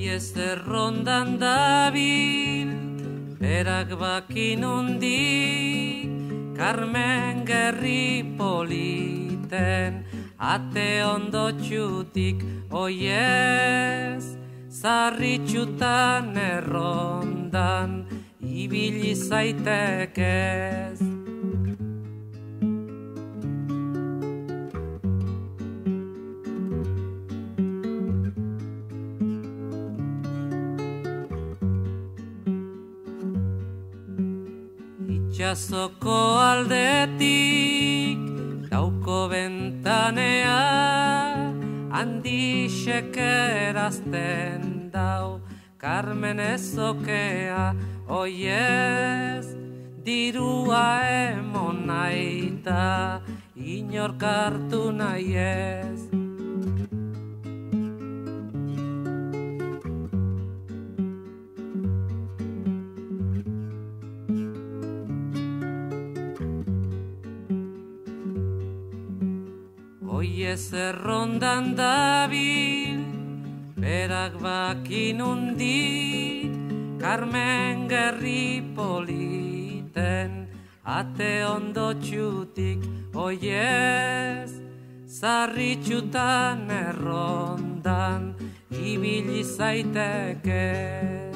ez errondan dabil, berak bakin hundik, Carmen gerri politen, ate ondotxutik, oiez, zarritxutan errondan, ibili zaitekez. Itxasoko aldetik dauko bentanea, handixek erazten dau, Carmen ezokea, oiez, dirua emon naita, inork hartu nahi ez. Oiez errondan dabil, berak bakin hundik, Carmen gerri politen, ate ondotxutik, oiez, zarritxutan errondan, ibili zaitekez.